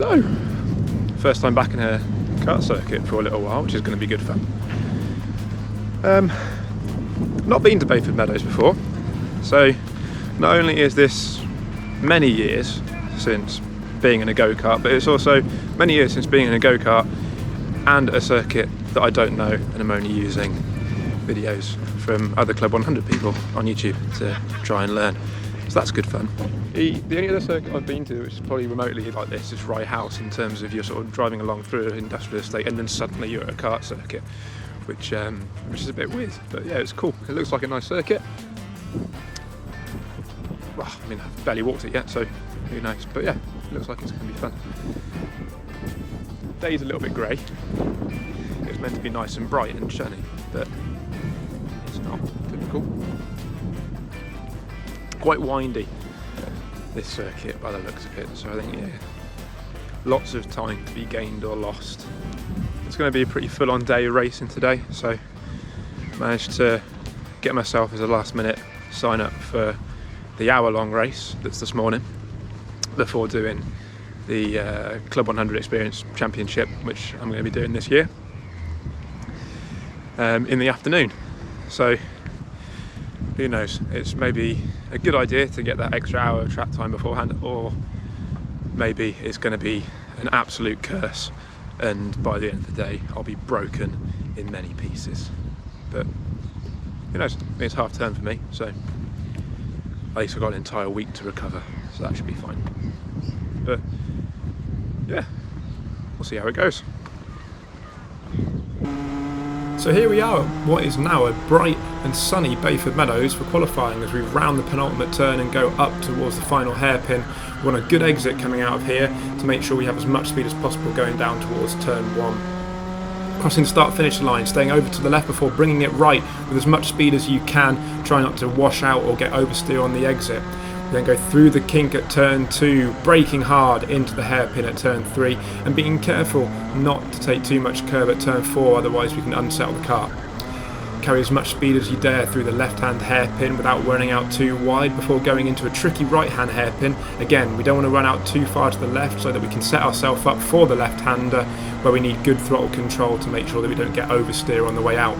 So, first time back in a kart circuit for a little while, which is going to be good fun. Not been to Bayford Meadows before, so not only is this many years since being in a go-kart, but it's also many years since being in a go-kart and a circuit that I don't know, and I'm only using videos from other Club 100 people on YouTube to try and learn. So that's good fun. The only other circuit I've been to which is probably remotely like this is Rye House, in terms of you're sort of driving along through an industrial estate and then suddenly you're at a kart circuit, which is a bit weird, but yeah, it's cool. It looks like a nice circuit. Well, I mean, I've barely walked it yet, so who knows, but yeah, it looks like it's going to be fun. The day's a little bit grey. It was meant to be nice and bright and sunny, but it's not. Typical. Quite windy, this circuit, by the looks of it, so I think, yeah, lots of time to be gained or lost. It's going to be a pretty full-on day of racing today, so managed to get myself as a last-minute sign-up for the hour-long race that's this morning, before doing the Club 100 Experience Championship, which I'm going to be doing this year, in the afternoon. So who knows, it's maybe a good idea to get that extra hour of track time beforehand, or maybe it's going to be an absolute curse and by the end of the day I'll be broken in many pieces. But who knows, I mean, it's half term for me, so at least I've got an entire week to recover, so that should be fine. But yeah, we'll see how it goes. So here we are at what is now a bright and sunny Bayford Meadows for qualifying, as we round the penultimate turn and go up towards the final hairpin. We want a good exit coming out of here to make sure we have as much speed as possible going down towards turn 1. Crossing the start-finish line, staying over to the left before bringing it right with as much speed as you can. Try not to wash out or get oversteer on the exit. Then go through the kink at turn 2, braking hard into the hairpin at turn 3, and being careful not to take too much curve at turn 4, otherwise we can unsettle the car. Carry as much speed as you dare through the left-hand hairpin without running out too wide before going into a tricky right-hand hairpin. Again, we don't want to run out too far to the left so that we can set ourselves up for the left-hander, where we need good throttle control to make sure that we don't get oversteer on the way out.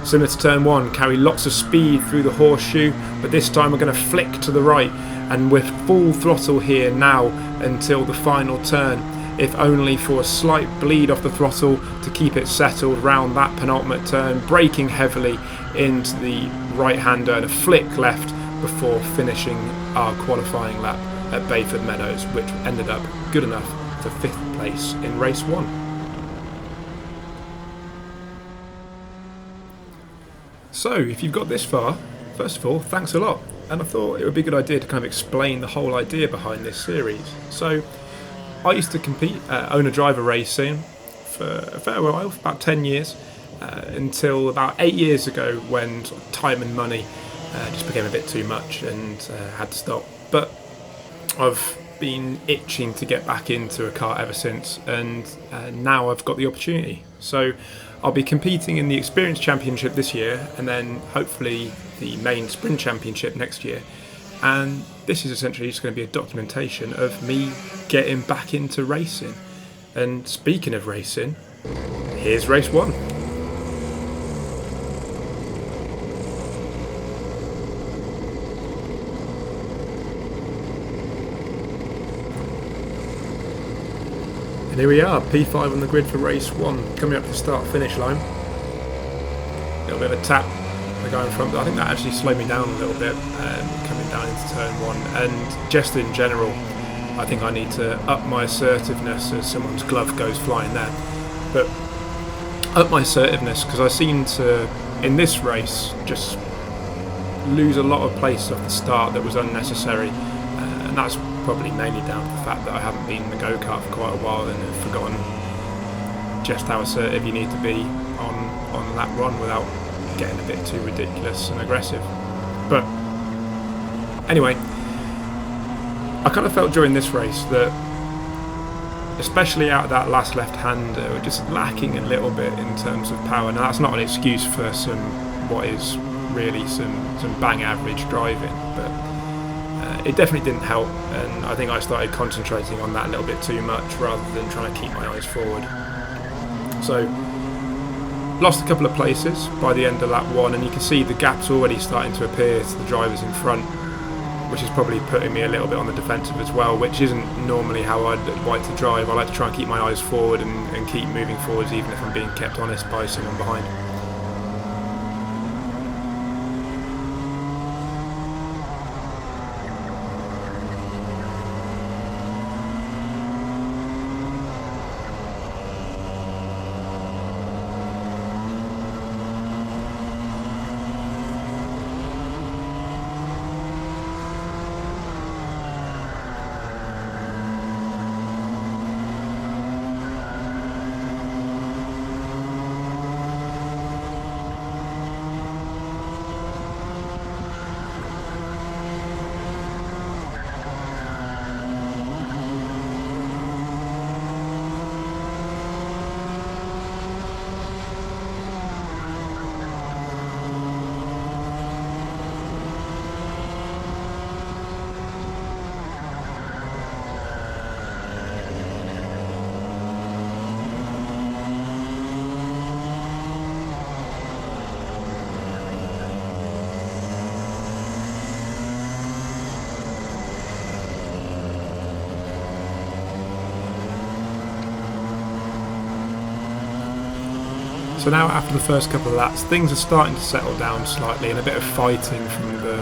Similar to turn 1, carry lots of speed through the horseshoe, but this time we're going to flick to the right, and we're full throttle here now until the final turn, if only for a slight bleed off the throttle to keep it settled round that penultimate turn, braking heavily into the right-hander and a flick left before finishing our qualifying lap at Bayford Meadows, which ended up good enough for 5th place in race 1. So, if you've got this far, first of all, thanks a lot. And I thought it would be a good idea to kind of explain the whole idea behind this series. So, I used to compete owner-driver racing for a fair while, for about 10 years, until about 8 years ago when sort of time and money just became a bit too much and had to stop. But I've been itching to get back into a kart ever since, and now I've got the opportunity. So I'll be competing in the Experience Championship this year, and then hopefully the main Sprint Championship next year. And this is essentially just going to be a documentation of me getting back into racing. And speaking of racing, here's race 1. And here we are, P5 on the grid for race 1, coming up to the start-finish line. A little bit of a tap, the guy in front, but I think that actually slowed me down a little bit, coming down into turn 1. And just in general, I think I need to up my assertiveness as someone's glove goes flying there. But up my assertiveness, because I seem to, in this race, just lose a lot of place off the start that was unnecessary. And that's probably mainly down to the fact that I haven't been in the go-kart for quite a while and have forgotten just how assertive you need to be on lap 1 without getting a bit too ridiculous and aggressive. But anyway, I kind of felt during this race that, especially out of that last left-hander, we're just lacking a little bit in terms of power. Now that's not an excuse for what is really some bang average driving, but it definitely didn't help, and I think I started concentrating on that a little bit too much rather than trying to keep my eyes forward. So lost a couple of places by the end of lap 1, and you can see the gaps already starting to appear to the drivers in front, which is probably putting me a little bit on the defensive as well, which isn't normally how I'd like to drive. I like to try and keep my eyes forward and keep moving forwards even if I'm being kept honest by someone behind. So now after the first couple of laps, things are starting to settle down slightly, and a bit of fighting from the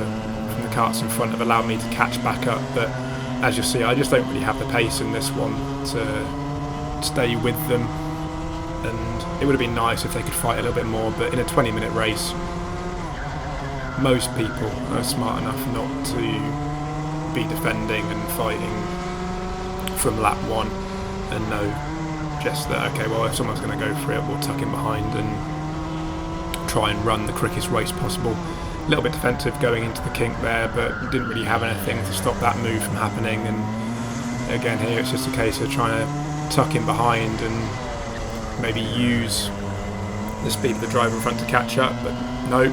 karts in front have allowed me to catch back up. But as you'll see, I just don't really have the pace in this one to stay with them, and it would have been nice if they could fight a little bit more. But in a 20-minute race, most people are smart enough not to be defending and fighting from lap 1 and know just that, okay, well, if someone's going to go for it, we'll tuck in behind and try and run the quickest race possible. A little bit defensive going into the kink there, but didn't really have anything to stop that move from happening. And again here it's just a case of trying to tuck in behind and maybe use the speed of the driver in front to catch up, but no,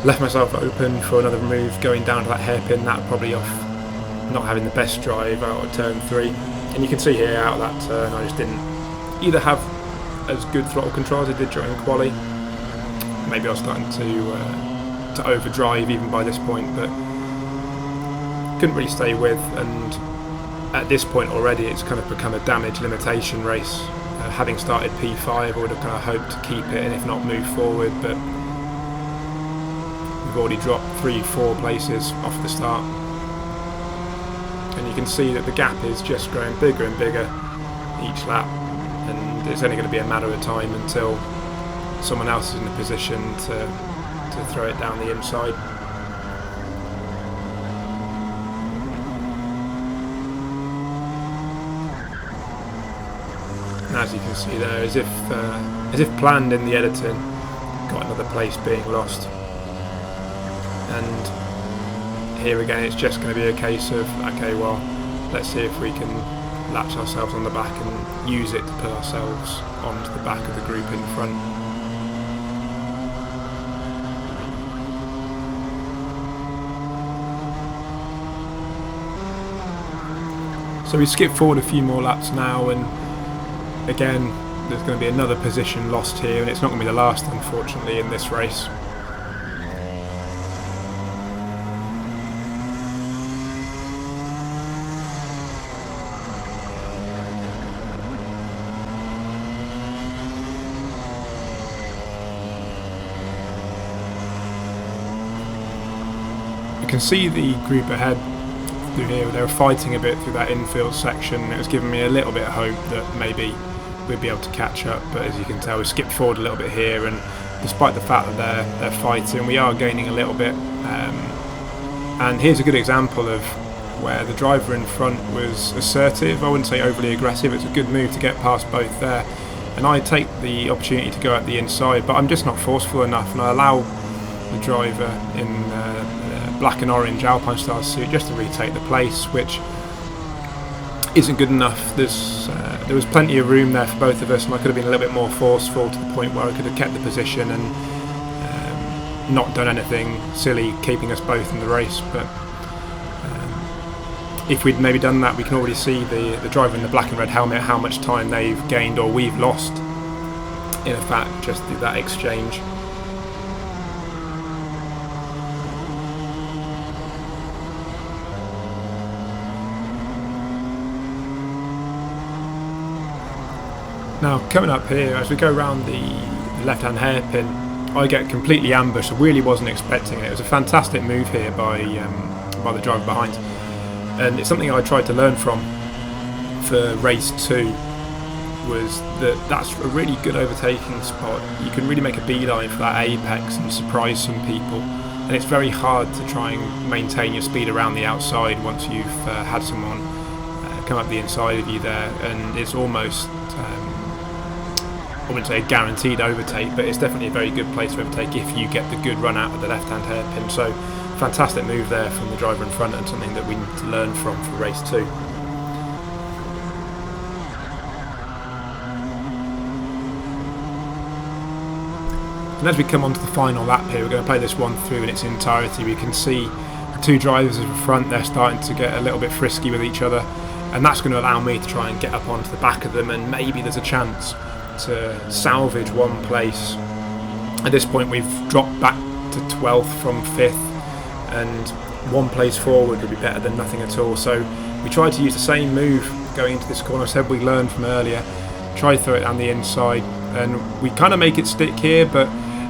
left myself open for another move going down to that hairpin. That probably off not having the best drive out of turn 3. And you can see here out of that turn I just didn't either have as good throttle control as I did during quali. Maybe I was starting to overdrive even by this point, but couldn't really stay with. And at this point already it's kind of become a damage limitation race. Having started P5 I would have kind of hoped to keep it and if not move forward, but we've already dropped 3-4 places off the start. And you can see that the gap is just growing bigger and bigger each lap, and it's only going to be a matter of time until someone else is in a position to throw it down the inside. And as you can see there, as if planned in the editing, got another place being lost. And here again it's just going to be a case of, okay, well, let's see if we can latch ourselves on the back and use it to put ourselves onto the back of the group in front. So we skip forward a few more laps now, and again there's going to be another position lost here, and it's not going to be the last, unfortunately, in this race. You can see the group ahead through here. They were fighting a bit through that infield section. It was giving me a little bit of hope that maybe we'd be able to catch up, but as you can tell we skipped forward a little bit here, and despite the fact that they're fighting, we are gaining a little bit. And here's a good example of where the driver in front was assertive. I wouldn't say overly aggressive. It's a good move to get past both there, and I take the opportunity to go at the inside, but I'm just not forceful enough, and I allow the driver in black and orange Alpine style suit just to retake the place, which isn't good enough. There was plenty of room there for both of us, and I could have been a little bit more forceful to the point where I could have kept the position and not done anything silly keeping us both in the race. But if we'd maybe done that, we can already see the driver in the black and red helmet, how much time they've gained or we've lost, in fact, just through that exchange. Now, coming up here, as we go around the left-hand hairpin, I get completely ambushed. I really wasn't expecting it. It was a fantastic move here by the driver behind, and it's something I tried to learn from for race 2. Was that's a really good overtaking spot. You can really make a beeline for that apex and surprise some people, and it's very hard to try and maintain your speed around the outside once you've had someone come up the inside of you there, and it's almost I wouldn't say a guaranteed overtake, but it's definitely a very good place to overtake if you get the good run out of the left-hand hairpin. So fantastic move there from the driver in front, and something that we need to learn from for race 2. And as we come on to the final lap here, we're going to play this one through in its entirety. We can see the two drivers in front, they're starting to get a little bit frisky with each other, and that's going to allow me to try and get up onto the back of them, and maybe there's a chance to salvage one place. At this point we've dropped back to 12th from 5th, and one place forward would be better than nothing at all. So we tried to use the same move going into this corner. I said we learned from earlier, try to throw it down the inside, and we kind of make it stick here, but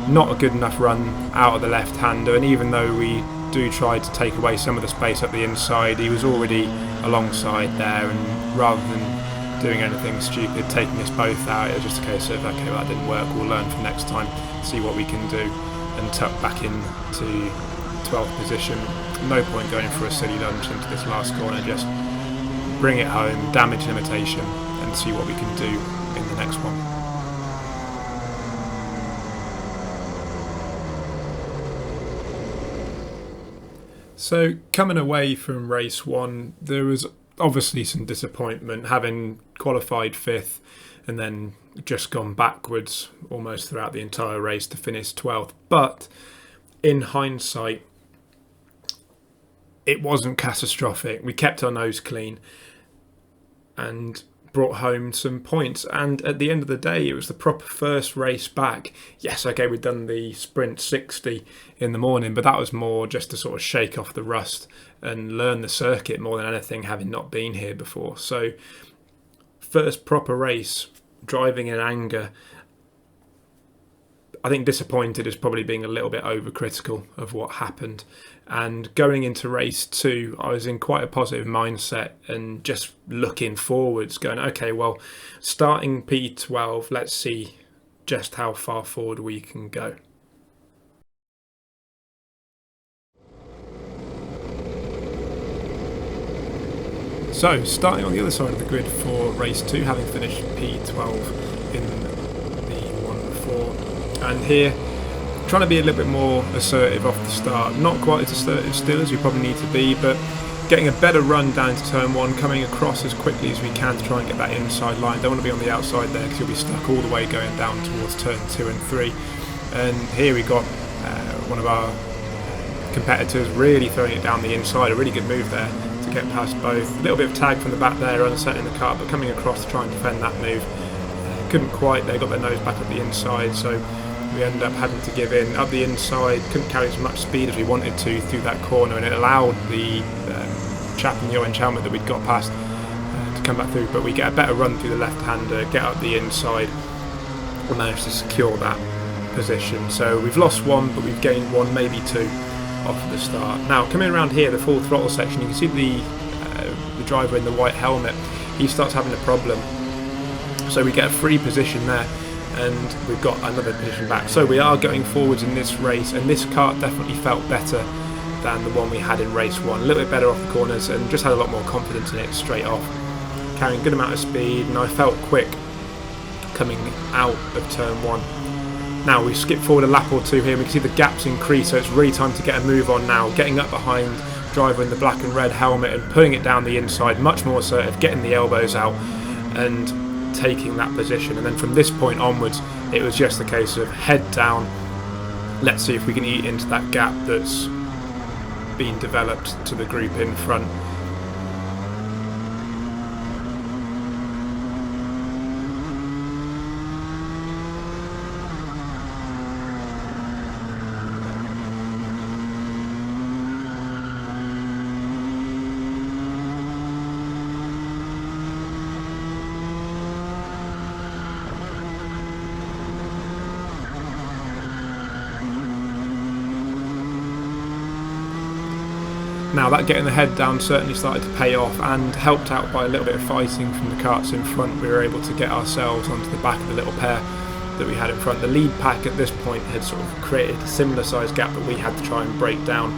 not a good enough run out of the left-hander. And even though we do try to take away some of the space up the inside, he was already alongside there, and rather than doing anything stupid, taking us both out, it was just a case of, okay, well, that didn't work, we'll learn from next time, see what we can do, and tuck back into 12th position. No point going for a silly lunge into this last corner, just bring it home, damage limitation, and see what we can do in the next one. So coming away from race 1, there was obviously some disappointment, having qualified 5th and then just gone backwards almost throughout the entire race to finish 12th. But in hindsight, it wasn't catastrophic. We kept our nose clean and brought home some points, and at the end of the day it was the proper first race back. Yes, okay, we'd done the sprint 60 in the morning, but that was more just to sort of shake off the rust and learn the circuit more than anything, having not been here before. So first proper race, driving in anger. I think disappointed is probably being a little bit overcritical of what happened. And going into race 2, I was in quite a positive mindset and just looking forwards, going, okay, well, starting P12, let's see just how far forward we can go. So, starting on the other side of the grid for race 2, having finished P12 in the one before. And here, trying to be a little bit more assertive off the start. Not quite as assertive still as we probably need to be, but getting a better run down to turn 1, coming across as quickly as we can to try and get that inside line. Don't want to be on the outside there because you'll be stuck all the way going down towards turn 2 and 3. And here we got one of our competitors really throwing it down the inside. A really good move there to get past both. A little bit of tag from the back there, unsetting the car, but coming across to try and defend that move. Couldn't quite, they got their nose back at the inside, so we ended up having to give in up the inside. Couldn't carry as much speed as we wanted to through that corner, and it allowed the chap in the orange helmet that we'd got past to come back through. But we get a better run through the left-hander, get up the inside, and managed to secure that position. So we've lost 1, but we've gained 1, maybe 2 off the start. Now coming around here, the full throttle section, you can see the driver in the white helmet. He starts having a problem. So we get a free position there, and we've got another position back. So we are going forwards in this race, and this kart definitely felt better than the one we had in race 1. A little bit better off the corners, and just had a lot more confidence in it straight off. Carrying a good amount of speed, and I felt quick coming out of turn 1. Now we skip forward a lap or 2 here, and we can see the gaps increase, so it's really time to get a move on now. Getting up behind driver in the black and red helmet and putting it down the inside, much more assertive, getting the elbows out and taking that position. And then from this point onwards, it was just a case of head down, let's see if we can eat into that gap that's been developed to the group in front. Now that getting the head down certainly started to pay off, and helped out by a little bit of fighting from the carts in front, we were able to get ourselves onto the back of the little pair that we had in front. The lead pack at this point had sort of created a similar sized gap that we had to try and break down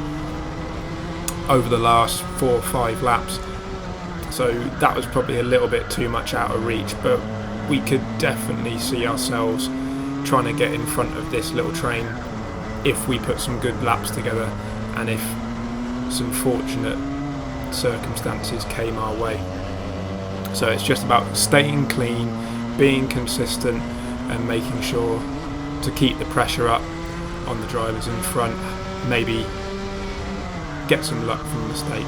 over the last 4 or 5 laps, so that was probably a little bit too much out of reach, but we could definitely see ourselves trying to get in front of this little train if we put some good laps together and if some fortunate circumstances came our way. So it's just about staying clean, being consistent, and making sure to keep the pressure up on the drivers in front, maybe get some luck from a mistake.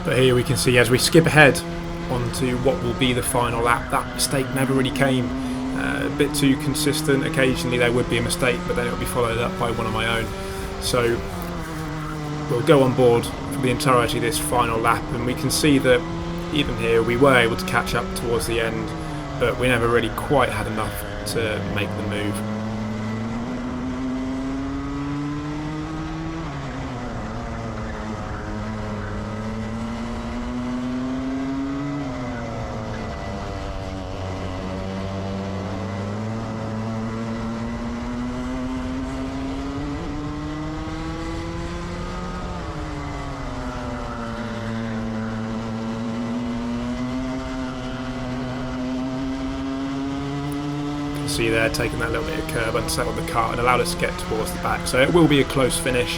But here we can see, as we skip ahead onto what will be the final lap, that mistake never really came. A bit too consistent. Occasionally there would be a mistake, but then it would be followed up by one of my own. So we'll go on board for the entirety of this final lap, and we can see that even here we were able to catch up towards the end, but we never really quite had enough to make the move. See there, taking that little bit of curb, unsettled the car and allowed us to get towards the back. So it will be a close finish,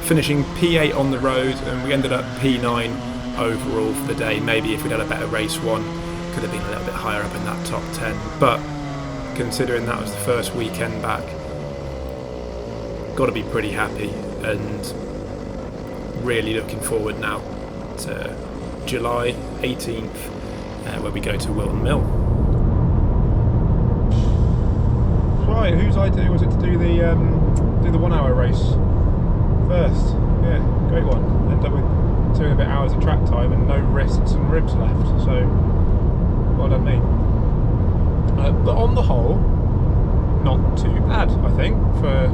finishing P8 on the road, and we ended up P9 overall for the day. Maybe if we'd had a better race one, could have been a little bit higher up in that top 10, but considering that was the first weekend back, got to be pretty happy, and really looking forward now to July 18th where we go to Wilton Mill. Right, whose idea was it to do the 1 hour race first? Yeah, great one. Ended up with 2.5 hours of track time and no wrists and ribs left, so well done me. But on the whole, not too bad, I think, for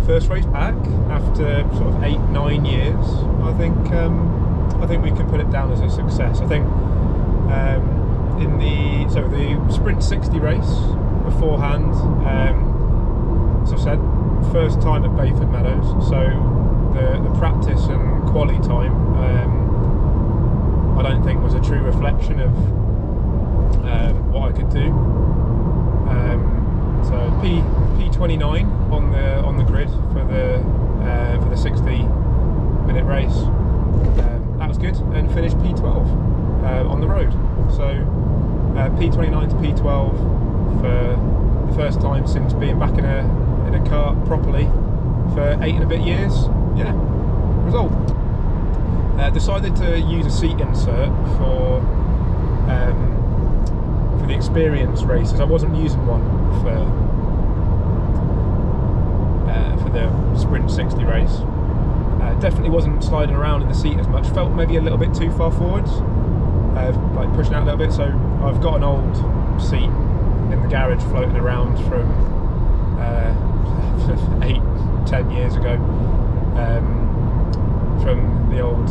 first race back after sort of 8-9 years. I think we can put it down as a success. I think in the Sprint 60 race beforehand, as I said, first time at Bayford Meadows, so the practice and quali time I don't think was a true reflection of what I could do. So P29 on the grid for the 60-minute race. That was good, and finished P12 on the road. So P29 to P12 for the first time since being back in a kart properly for 8 and a bit years. Yeah, result. Decided to use a seat insert for the experience races. I wasn't using one for the Sprint 60 race. Definitely wasn't sliding around in the seat as much. Felt maybe a little bit too far forwards, like pushing out a little bit. So I've got an old seat in the garage floating around from 8-10 years ago, from the old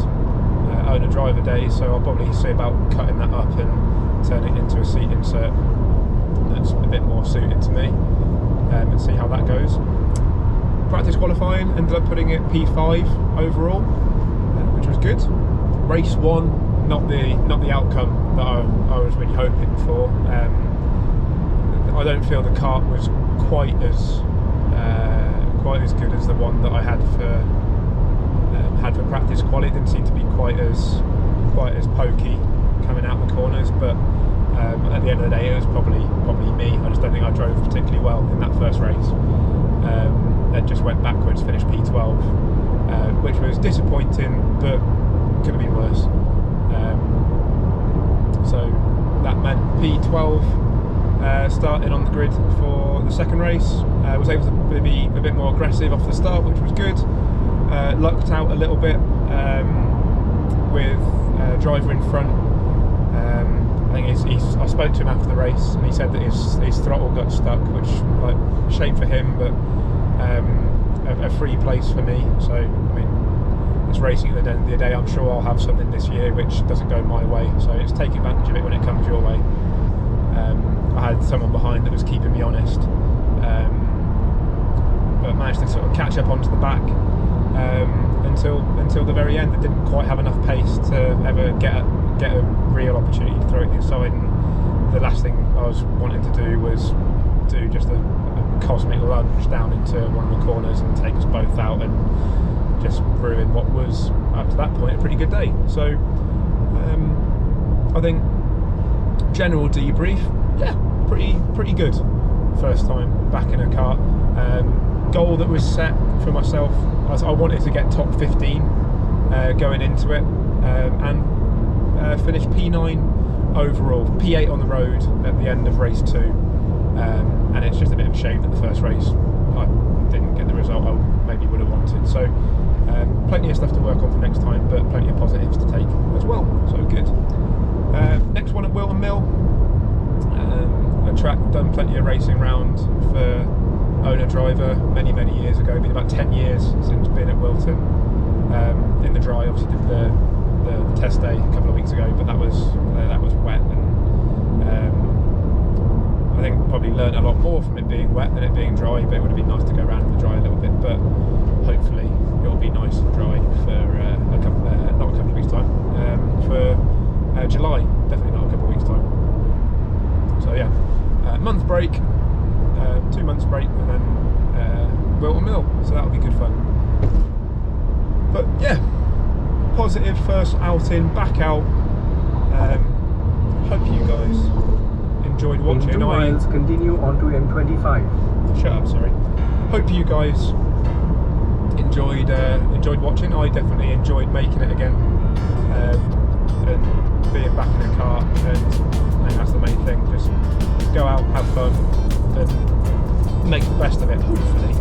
owner-driver days. So I'll probably see about cutting that up and turning it into a seat insert that's a bit more suited to me, and see how that goes. Practice qualifying, ended up putting it P5 overall, which was good. Race 1, not the outcome that I was really hoping for. I don't feel the kart was quite as good as the one that I had for practice quali. It didn't seem to be quite as pokey coming out the corners, but at the end of the day, it was probably me. I just don't think I drove particularly well in that first race. It just went backwards, finished P12, which was disappointing, but could have been worse. So that meant P12 started on the grid for the second race. Was able to be a bit more aggressive off the start, which was good. Lucked out a little bit with driver in front. I think I spoke to him after the race, and he said that his throttle got stuck, which, like, shame for him, but a free place for me. So I mean, it's racing at the end of the day. I'm sure I'll have something this year which doesn't go my way, so it's taking advantage of it when it comes your way. I had someone behind that was keeping me honest, but managed to sort of catch up onto the back until the very end. I didn't quite have enough pace to ever get a real opportunity to throw it inside, and the last thing I was wanting to do was do just a cosmic lunge down into one of the corners and take us both out and just ruin what was, up to that point, a pretty good day. So I think general debrief, yeah, pretty good first time back in a kart. Goal that was set for myself, I wanted to get top 15 going into it, and finish P9 overall, P8 on the road at the end of race 2, and it's just a bit of a shame that the first race I didn't get the result I maybe would have wanted. So plenty of stuff to work on for next time, but plenty of positives to take as well, so good. Next one at Wilton Mill, a track done plenty of racing round for owner-driver many years ago. It's been about 10 years since being at Wilton in the dry. Obviously did the test day a couple of weeks ago, but that was wet, and I think probably learned a lot more from it being wet than it being dry, but it would have been nice to go around in the dry a little bit. But hopefully it'll be nice and dry for not a couple of weeks time, for July, definitely not a couple of weeks time. So yeah, month break, 2 months break, and then Wilton Mill, so that'll be good fun. But yeah, positive first outing, back out. Hope you guys enjoyed watching. In 2 miles, continue on to M25. Shut up, sorry. Hope you guys enjoyed watching. I definitely enjoyed making it again, and being back in a car, and that's the main thing. Just go out, have fun, and make the best of it. Hopefully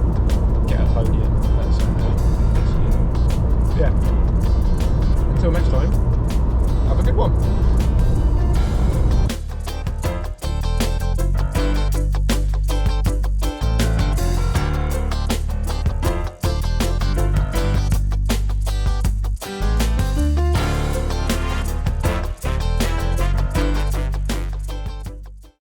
get a podium at some point this year. Yeah, until next time, have a good one.